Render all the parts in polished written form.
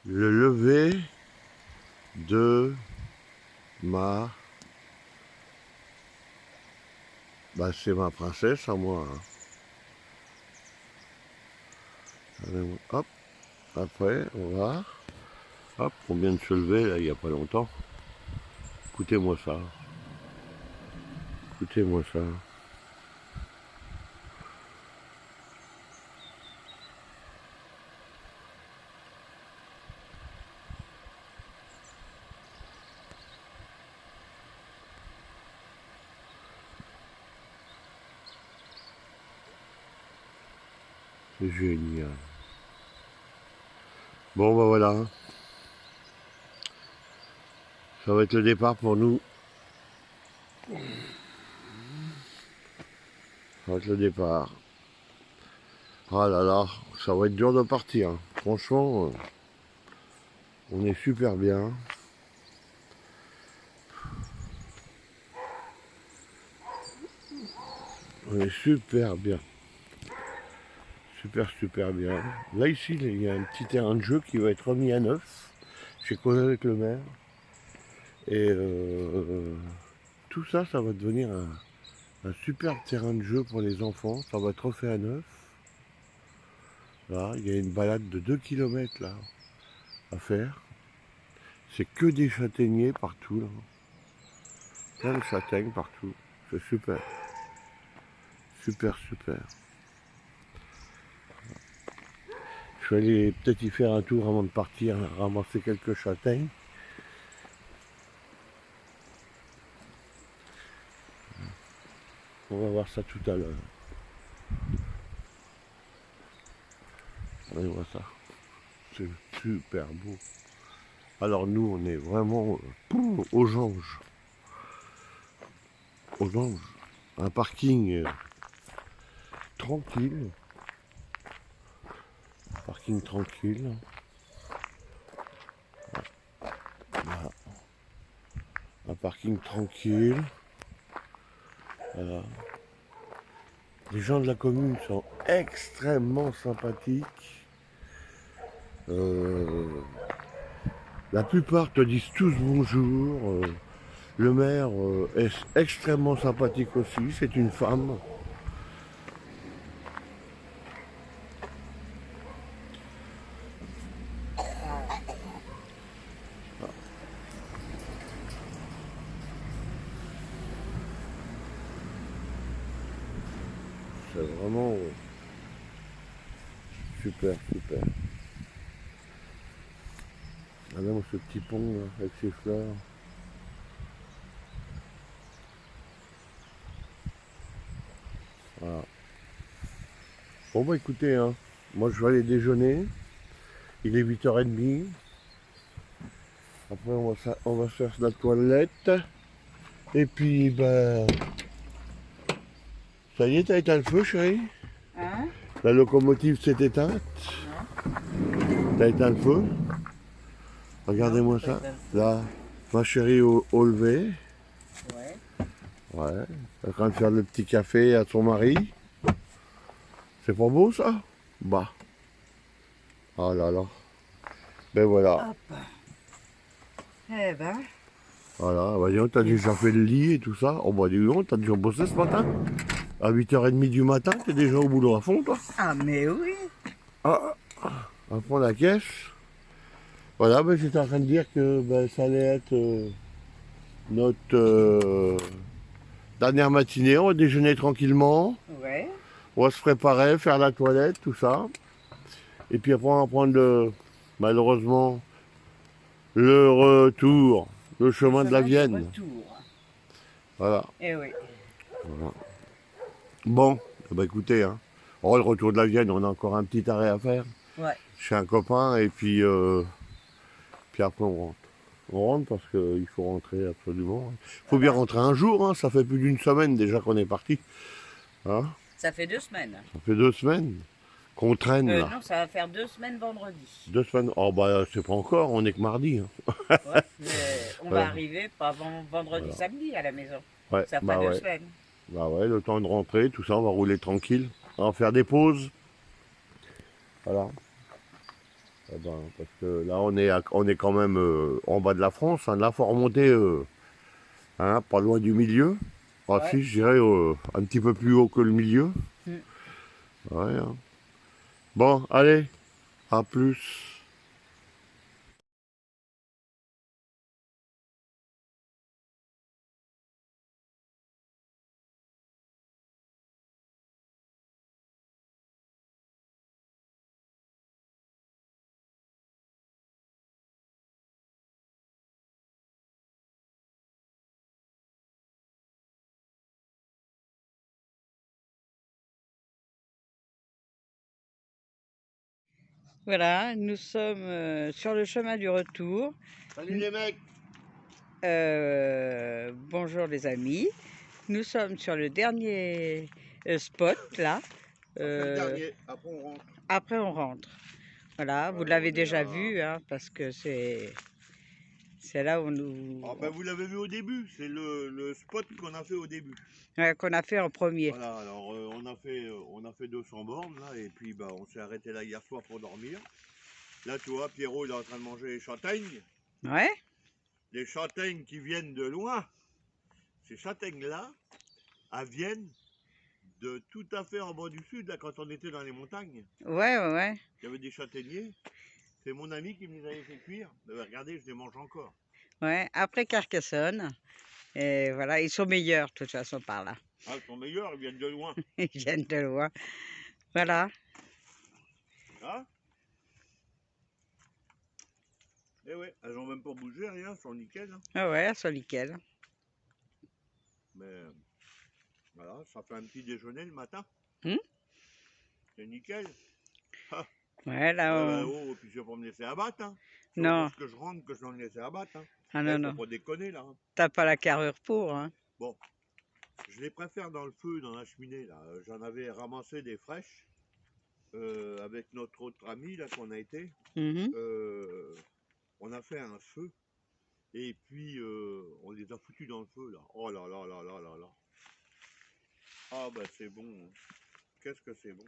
le lever de ma... Bah, c'est ma princesse à moi, hein. Allez, hop, après, on va... Hop, on vient de se lever, là, il n'y a pas longtemps. Écoutez-moi ça. Écoutez-moi ça. C'est génial. Bon, bah voilà. Ça va être le départ pour nous. Ça va être le départ. Ah là là, ça va être dur de partir, hein. Franchement, on est super bien. On est super bien. Super bien. Là ici, il y a un petit terrain de jeu qui va être remis à neuf. J'ai causé avec le maire. Et tout ça, ça va devenir un super terrain de jeu pour les enfants. Ça va être refait à neuf. Là, il y a une balade de 2 km là à faire. C'est que des châtaigniers partout là. Plein de châtaignes partout. C'est super. Super. Je vais aller peut-être y faire un tour avant de partir, ramasser quelques châtaignes. On va voir ça tout à l'heure. On voit ça. C'est super beau. Alors nous, on est vraiment aux anges. Aux anges. Un parking tranquille. Parking tranquille. Voilà. Un parking tranquille. Voilà. Les gens de la commune sont extrêmement sympathiques. La plupart te disent tous bonjour. Le maire est extrêmement sympathique aussi. C'est une femme. C'est vraiment super. Regardez ce petit pont là, avec ses fleurs. Voilà. Bon bah écoutez, hein, moi je vais aller déjeuner. Il est 8h30. Après on va faire la toilette. Et puis ben. Ça y est, t'as éteint le feu, chérie? Hein? La locomotive s'est éteinte. T'as éteint le feu? Regardez-moi ça. Là, ma chérie au lever. Ouais. Ouais. Elle est en train de faire le petit café à son mari. C'est pas beau ça? Bah. Oh là là. Ben voilà. Hop. Eh ben. Voilà. Bah dis donc, t'as déjà fait le lit et tout ça. Oh bah dis donc, t'as déjà bossé ce matin? À 8h30 du matin, t'es déjà au boulot à fond, toi? Ah mais oui. Ah, à fond la caisse. Voilà, ben j'étais en train de dire que ben, ça allait être notre dernière matinée. On va déjeuner tranquillement. Ouais. On va se préparer, faire la toilette, tout ça. Et puis après, on va prendre malheureusement le retour, le chemin de la Vienne. Retour. Voilà. Eh oui. Voilà. Bon, eh ben, écoutez, hein. Oh, le retour de la Vienne, on a encore un petit arrêt à faire Ouais. chez un copain. Et puis après, on rentre. On rentre parce qu'il faut rentrer absolument. Il faut bien rentrer un jour, hein. Ça fait plus d'une semaine déjà qu'on est parti. Hein, Ça fait 2 semaines. ça fait 2 semaines qu'on traîne là. Non, ça va faire 2 semaines vendredi. 2 semaines. Oh bah c'est pas encore, on est que mardi, hein. Ouais. Mais on va Ouais. arriver pas vendredi, Voilà. samedi à la maison. Ouais, Ça fera bah deux ouais. semaines. Bah ouais, le temps de rentrer, tout ça, on va rouler tranquille. On va faire des pauses. Voilà. Eh ben, parce que là, on est quand même en bas de la France. Hein. Là, faut remonter hein, pas loin du milieu. Ah, Ouais. si, je dirais un petit peu plus haut que le milieu. Mm. Ouais, hein. Bon, allez, à plus. Voilà, nous sommes sur le chemin du retour. Salut les mecs. Bonjour les amis. Nous sommes sur le dernier spot là. On fait le Euh, dernier, après on rentre. Après on rentre. Voilà, vous Ouais, l'avez on est déjà à... vu hein, parce que c'est là où Ah, ben, vous l'avez vu au début, c'est le spot qu'on a fait au début. ouais, qu'on a fait en premier. Voilà, alors on a fait 200 bornes là, et puis bah, on s'est arrêté là hier soir pour dormir. Là, tu vois, Pierrot il est en train de manger les châtaignes. Ouais, Les châtaignes qui viennent de loin. Ces châtaignes-là, elles viennent de tout à fait en bas du sud, là, quand on était dans les montagnes. ouais. Il y avait des châtaigniers. C'est mon ami qui me les avait fait cuire. Regardez, je les mange encore. Ouais, après Carcassonne. Et voilà, ils sont meilleurs de toute façon par là. Ah, ils sont meilleurs, ils viennent de loin. Ils viennent de loin. Voilà. Ah, eh ouais, elles ont même pas bougé, rien, elles sont nickel. Hein. Ah ouais, elles sont nickel. Mais voilà, ça fait un petit déjeuner le matin. Hmm. C'est nickel. Ah, Ouais, là, ouais, bah, oh, puis je vais pas me laisser abattre. Hein. C'est pas non. parce que je rentre que je vais me laisser abattre. Hein. Ah Eh, non, faut non. pas déconner là. Hein. T'as pas la carrure pour, hein. Bon, je les préfère dans le feu, dans la cheminée là. J'en avais ramassé des fraîches avec notre autre ami là qu'on a été. Mhm. On a fait un feu et puis on les a foutus dans le feu là. Oh là là là là là là. Ah bah c'est bon. Hein. Qu'est-ce que c'est bon.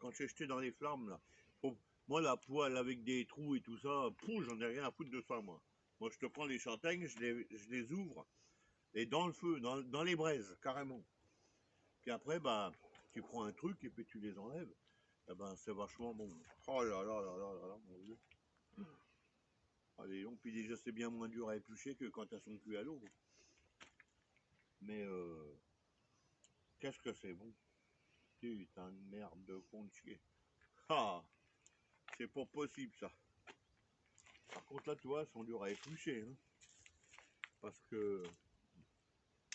Quand j'ai jeté dans les flammes là. Oh, moi la poêle avec des trous et tout ça, j'en ai rien à foutre de ça moi. Moi je te prends les châtaignes, je les ouvre et dans le feu, dans les braises, carrément. Puis après bah tu prends un truc et puis tu les enlèves. Eh ben c'est vachement bon. Oh là là là là là là mon dieu. Allez donc, puis déjà c'est bien moins dur à éplucher que quand elles sont cuites à l'eau. Mais qu'est-ce que c'est bon. Putain de merde de con de chier. Ah, c'est pas possible ça. Par contre là tu vois, elles sont dures à éplucher. Hein, parce que.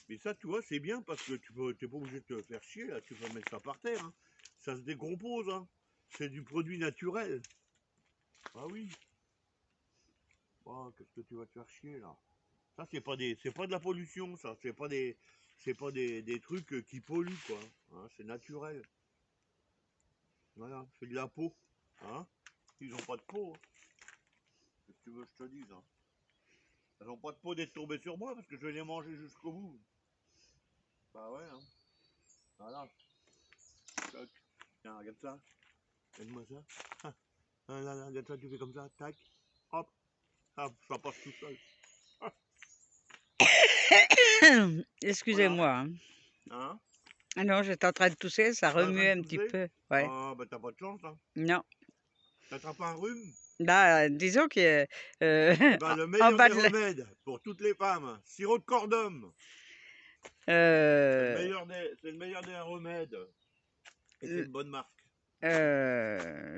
Mais ça tu vois, c'est bien parce que t'es pas obligé de te faire chier là, tu peux mettre ça par terre. Hein. Ça se décompose, hein. C'est du produit naturel. Ah oui. Oh, qu'est-ce que tu vas te faire chier là. Ça c'est pas de la pollution, ça. C'est pas des trucs qui polluent quoi. Hein, c'est naturel. Voilà, c'est de la peau. Hein. Ils ont pas de peau. Hein. Qu'est-ce que tu veux que je te dise hein. Elles ont pas de peau d'être tombées sur moi parce que je vais les manger jusqu'au bout. Bah ouais, hein. Voilà. Tac. Tiens, regarde ça. Regarde-moi ça. Ah, ah, là, là, regarde ça, tu fais comme ça. Tac. Hop. Hop, ça passe tout seul. Ah, voilà. Excusez-moi, hein. Hein. Ah non, j'étais en train de tousser, ça T'es en train remue de un petit tousser. peu. Ouais. Ah, bah t'as pas de chance, hein. Non. T'attrapes un rhume. Là, disons que Eh ben, le en meilleur bas des de la... remèdes pour toutes les femmes, sirop de cordum. euh, C'est le meilleur des remèdes. Et c'est euh, une bonne marque.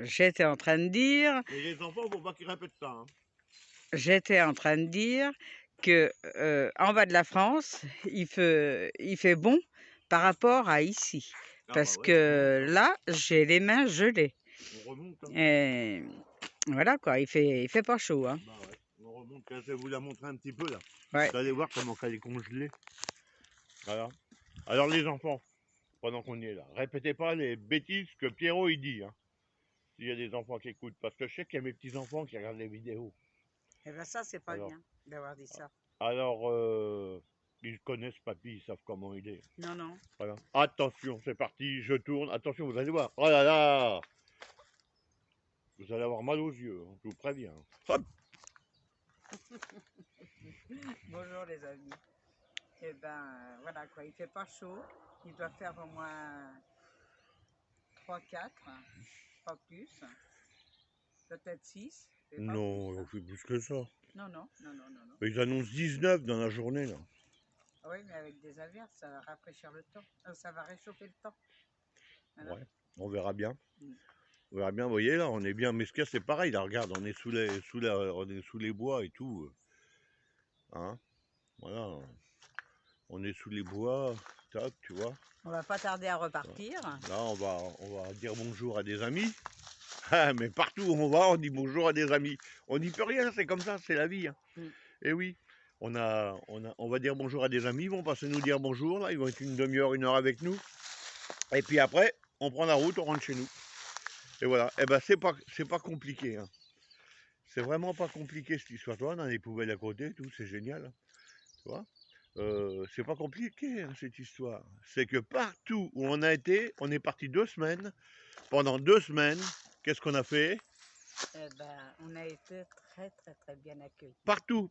j'étais en train de dire, Mais les enfants, faut pas qu'ils répètent ça. Hein. j'étais en train de dire que en bas de la France, il fait bon par rapport à ici. Ah bah Parce ouais, on remonte. que Hein. là, j'ai les mains gelées. On remonte. Hein. Et voilà quoi, il fait pas chaud, hein. Bah ouais, on remonte. Je vais vous la montrer un petit peu là. Ouais. Vous allez voir comment elle est congelée. Voilà. Alors les enfants, pendant qu'on y est là, répétez pas les bêtises que Pierrot il dit. Hein, s'il y a des enfants qui écoutent. Parce que je sais qu'il y a mes petits-enfants qui regardent les vidéos. Eh ben ça, c'est pas Alors, bien d'avoir dit ça. alors ils connaissent papy, ils savent comment il est. Non, non. Voilà. Attention, c'est parti, je tourne. Attention, vous allez voir. Oh là là. Vous allez avoir mal aux yeux, hein, je vous préviens. Hop. Bonjour les amis. Eh ben voilà quoi, il fait pas chaud. Il doit faire au moins 3, 4, pas plus. Peut-être 6, mais pas plus. Non, on fait plus que ça. Non, non, non, non, non, non. Ils annoncent 19 dans la journée, là. Oui, mais avec des averses, ça va rafraîchir le temps. Ça va réchauffer le temps. Voilà. Ouais, on verra bien. Mm. On verra bien, vous voyez, là, on est bien. Mais ce qu'il y a, c'est pareil, là, regarde, on est on est sous les bois et tout. Hein, voilà. On est sous les bois, tac, tu vois. On va pas tarder à repartir. Là, on va dire bonjour à des amis. Ah, mais partout où on va, on dit bonjour à des amis. On n'y peut rien, c'est comme ça, c'est la vie. Hein. Mm. Et oui, on va dire bonjour à des amis, ils vont passer nous dire bonjour, là, ils vont être une demi-heure, 1 heure avec nous. Et puis après, on prend la route, on rentre chez nous. Et voilà, et ben c'est pas compliqué. Hein. C'est vraiment pas compliqué cette histoire. Toi, on a des poubelles à côté, tout, c'est génial. Hein. Tu vois c'est pas compliqué hein, cette histoire. C'est que partout où on a été, on est parti 2 semaines. Pendant 2 semaines, qu'est-ce qu'on a fait? Eh ben, on a été très, très, très bien accueillis. Partout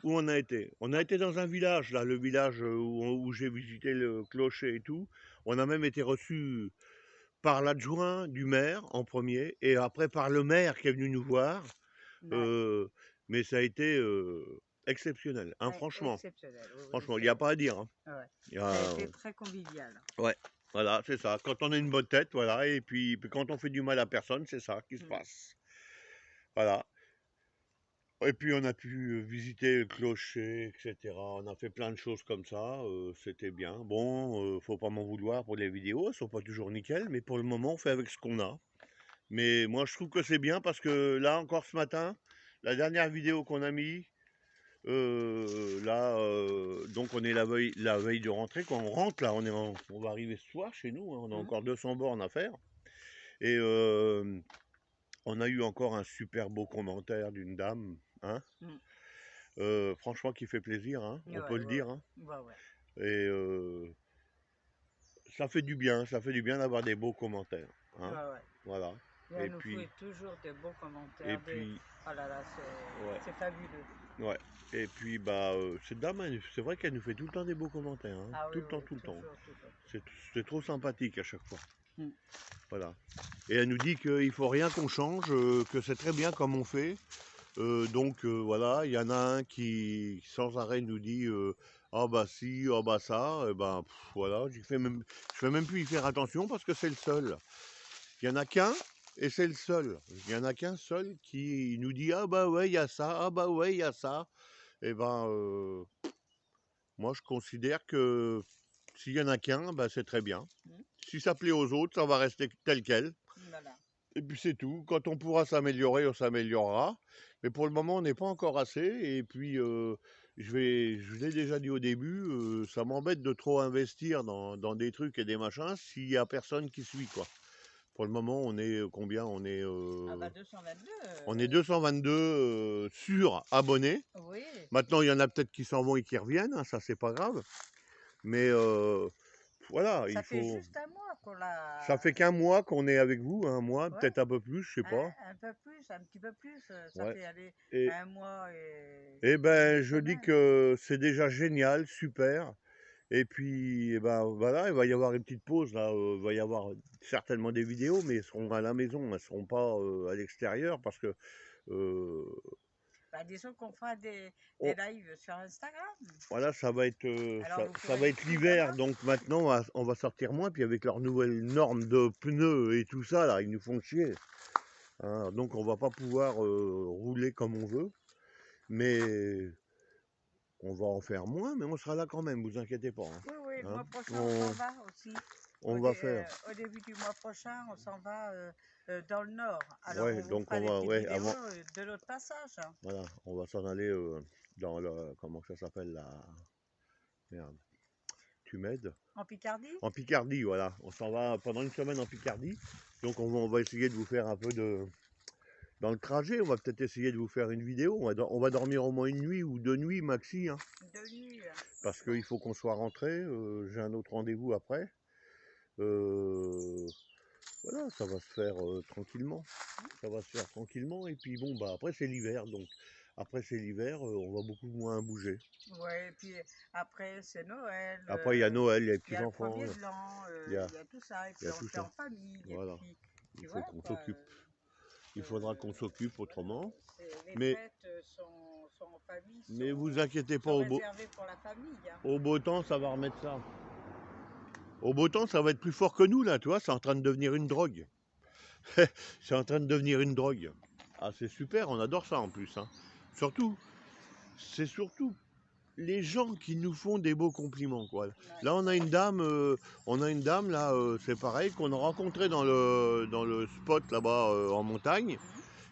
où on a été. On a été dans un village, là, le village où j'ai visité le clocher et tout. On a même été reçu par l'adjoint du maire en premier, et après par le maire qui est venu nous voir. Ouais. Mais ça a été exceptionnel, hein, Ouais, franchement. exceptionnel. Oui, oui, Franchement, il n'y a pas à dire. Hein. ouais. Y Ça a a, été très convivial. ouais, voilà, c'est ça. Quand on a une bonne tête, voilà, et puis quand on fait du mal à personne, c'est ça qui se Mm. passe. Voilà. Et puis on a pu visiter le clocher, etc. On a fait plein de choses comme ça, c'était bien. Bon, faut pas m'en vouloir pour les vidéos, elles sont pas toujours nickel, mais pour le moment on fait avec ce qu'on a. Mais moi je trouve que c'est bien parce que là encore ce matin, la dernière vidéo qu'on a mis, là, donc on est la veille de rentrée, quand on rentre là, on va arriver ce soir chez nous, hein, on a encore 200 bornes à faire. Et on a eu encore un super beau commentaire d'une dame, hein. Mm. Franchement qui fait plaisir, hein, on Ouais, peut le ouais, dire. Hein. ouais, ouais. Et ça fait du bien d'avoir des beaux commentaires. Hein. Ouais, ouais. Voilà. Et Et elle nous puis, fait toujours des beaux et commentaires. puis, Oh là là, ouais, c'est fabuleux. ouais. Et puis, bah, cette dame, c'est vrai qu'elle nous fait tout le temps des beaux commentaires. Hein. Ah oui, Tout le temps, oui, tout le temps. toujours, toujours. C'est trop sympathique à chaque fois. Mm. Voilà. Et elle nous dit qu'il faut rien qu'on change, que c'est très bien comme on fait. Donc voilà, il y en a un qui sans arrêt nous dit ah bah si, ah bah ça, et ben voilà, je fais même plus y faire attention parce que c'est le seul. Il y en a qu'un et c'est le seul. Il y en a qu'un seul qui nous dit ah bah ouais il y a ça, ah bah ouais il y a ça. Et ben moi je considère que s'il y en a qu'un, bah, c'est très bien. Mm. Si ça plaît aux autres, ça va rester tel quel. Voilà. Et puis c'est tout. Quand on pourra s'améliorer, on s'améliorera. Mais pour le moment, on n'est pas encore assez. Et puis, je l'ai déjà dit au début, ça m'embête de trop investir dans des trucs et des machins s'il n'y a personne qui suit, quoi. Pour le moment, on est combien? Ah bah 222. On est 222 sur abonnés. Oui. Maintenant, il y en a peut-être qui s'en vont et qui reviennent. Hein, ça, c'est pas grave. Mais voilà, Ça il fait faut. juste un mois qu'on l'a. Ça fait qu'un mois qu'on est avec vous, un mois, Ouais, peut-être un peu plus, je sais pas. un peu plus, un petit peu plus. Ça Ouais. fait aller Et, un mois et Eh ben, une je dis semaine. que c'est déjà génial, super. Et puis, eh ben, voilà, il va y avoir une petite pause là. Il va y avoir certainement des vidéos, mais elles seront à la maison, elles ne seront pas à l'extérieur parce que euh, Bah, disons qu'on fera des on- lives sur Instagram. voilà, Alors vous ça pourrez va nous être suivre l'hiver, là-bas. donc maintenant on va sortir moins. Puis avec leurs nouvelles normes de pneus et tout ça là, ils nous font chier. Hein. Donc on va pas pouvoir rouler comme on veut, mais on va en faire moins, mais on sera là quand même, vous inquiétez pas. Hein. Oui, oui, le Hein. mois prochain, on s'en va aussi. On va faire. Au début du mois prochain, on s'en va dans le nord. Alors, Ouais, on vous donc fera on des va, petites ouais, vidéos avant, de notre passage. Hein. voilà, on va s'en aller dans le, comment ça s'appelle la, merde, tu m'aides? En Picardie? En Picardie, voilà, on s'en va pendant une semaine en Picardie, donc on va essayer de vous faire un peu de, dans le trajet, on va peut-être essayer de vous faire une vidéo, on va dormir au moins 1 nuit ou 2 nuits maxi, hein, De nuit. parce qu'il faut qu'on soit rentré, j'ai un autre rendez-vous après, euh, Voilà, ça va se faire tranquillement. Ça va se faire tranquillement. Et puis bon, bah après c'est l'hiver. Donc après c'est l'hiver, on va beaucoup moins bouger. Ouais, et puis après c'est Noël, Après il y a Noël, il y a les il y a le petits-enfants, premier de l'an, il y a, il y a tout ça, et il y puis a on le tout fait ça. en famille, et Voilà. puis Il tu faut vois qu'on quoi. s'occupe. Il faudra qu'on s'occupe Voilà, autrement. les Mais, fêtes sont en famille, mais vous inquiétez pas, sont réservées pour la famille. Hein. au beau temps, ça va remettre ça. Au beau temps, ça va être plus fort que nous, là, tu vois, c'est en train de devenir une drogue. C'est en train de devenir une drogue. Ah, c'est super, on adore ça en plus. Hein. Surtout, c'est surtout les gens qui nous font des beaux compliments, quoi. Ouais. Là, on a une dame, là, c'est pareil, qu'on a rencontré dans le spot là-bas en montagne,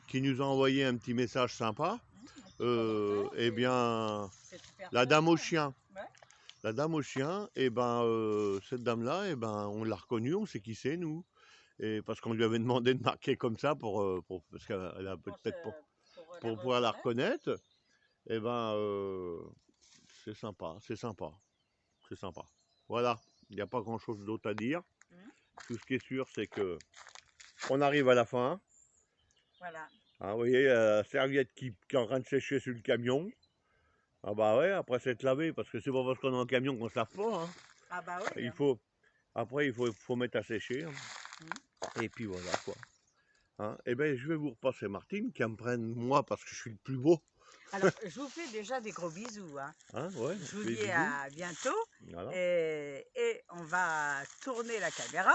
qui nous a envoyé un petit message sympa. Eh bien, la dame au chien. Ouais. La dame au chien, cette dame-là, on l'a reconnue, on sait qui c'est, nous. Et parce qu'on lui avait demandé de marquer comme ça parce qu'elle a peut-être pour pouvoir la reconnaître. Et c'est sympa, c'est sympa, c'est sympa. Voilà, il n'y a pas grand-chose d'autre à dire. Tout ce qui est sûr, c'est que on arrive à la fin. Voilà. Hein, vous voyez, la serviette qui est en train de sécher sur le camion. Ah bah ouais, après c'est lavé, parce que c'est pas parce qu'on est en camion qu'on ne se lave pas. Hein. Ah bah oui. Après, il faut mettre à sécher. Hein. Et puis voilà quoi. Hein. Eh bien, je vais vous repasser Martine, qui me prenne moi parce que je suis le plus beau. Alors, je vous fais déjà des gros bisous. Hein. Hein, ouais, Je vous dis à bientôt. Voilà. Et on va tourner la caméra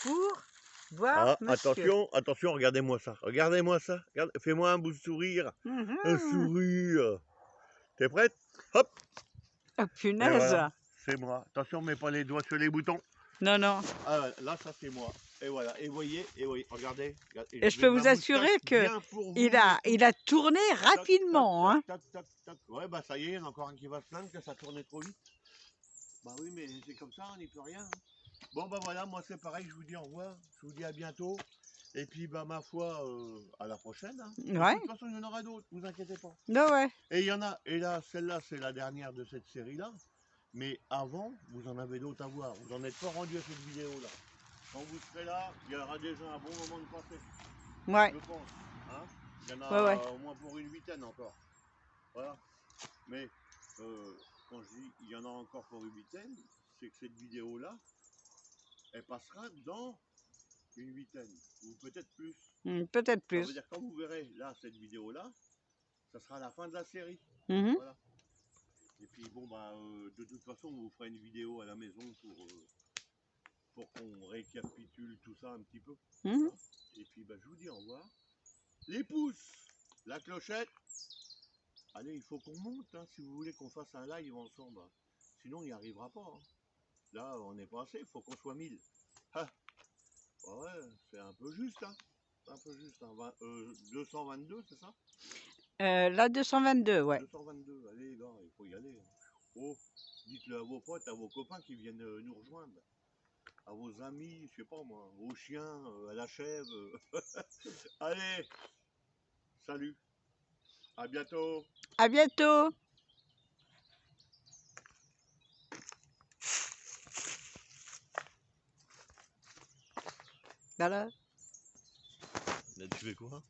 pour voir Ah, monsieur. attention, regardez-moi ça. Regardez-moi ça. Fais-moi un bout de sourire. Un sourire. T'es prête? Hop. Oh, Et punaise. voilà, c'est moi. Attention, mets pas les doigts sur les boutons. Non, non. Ah, là, ça c'est moi. Et voilà. Et voyez, regardez. Et je peux vous assurer que il a tourné rapidement. Hein. Ouais, bah ça y est, il y en a encore un qui va se plaindre que ça tournait trop vite. Bah oui, mais c'est comme ça, on n'y peut rien. Bon, bah voilà, moi c'est pareil, je vous dis au revoir. Je vous dis à bientôt. Et puis, bah ma foi, à la prochaine. Hein. Ouais. De toute façon, il y en aura d'autres, vous inquiétez pas. Non, ouais. Et il y en a, et là, celle-là, c'est la dernière de cette série-là. Mais avant, vous en avez d'autres à voir. Vous n'en êtes pas rendu à cette vidéo-là. Quand vous serez là, il y aura déjà un bon moment de passer. Ouais. Je pense. Hein, il y en a au moins pour une huitaine encore. Voilà. Mais quand je dis il y en a encore pour une huitaine, c'est que cette vidéo-là, elle passera dans une huitaine. Ou peut-être plus. Peut-être Ça veut plus. dire quand vous verrez là cette vidéo-là, ça sera la fin de la série. Voilà. Et puis bon bah de toute façon on vous fera une vidéo à la maison pour qu'on récapitule tout ça un petit peu. Hein. Et puis bah je vous dis au revoir. Les pouces, la clochette. Allez, il faut qu'on monte hein, si vous voulez qu'on fasse un live ensemble. Hein. Sinon on n'y arrivera pas. Hein. Là on n'est pas assez, il faut qu'on soit 1000. Ah. Bah ouais, c'est un peu juste. Hein. C'est un peu juste. Hein. 222, c'est ça? Là, 222, ouais. 222, allez les gars, il faut y aller. Oh, dites-le à vos potes, à vos copains qui viennent nous rejoindre. À vos amis, je sais pas moi, aux chiens, à la chèvre. Allez, salut, à bientôt. À bientôt. Voilà. Tu fais quoi?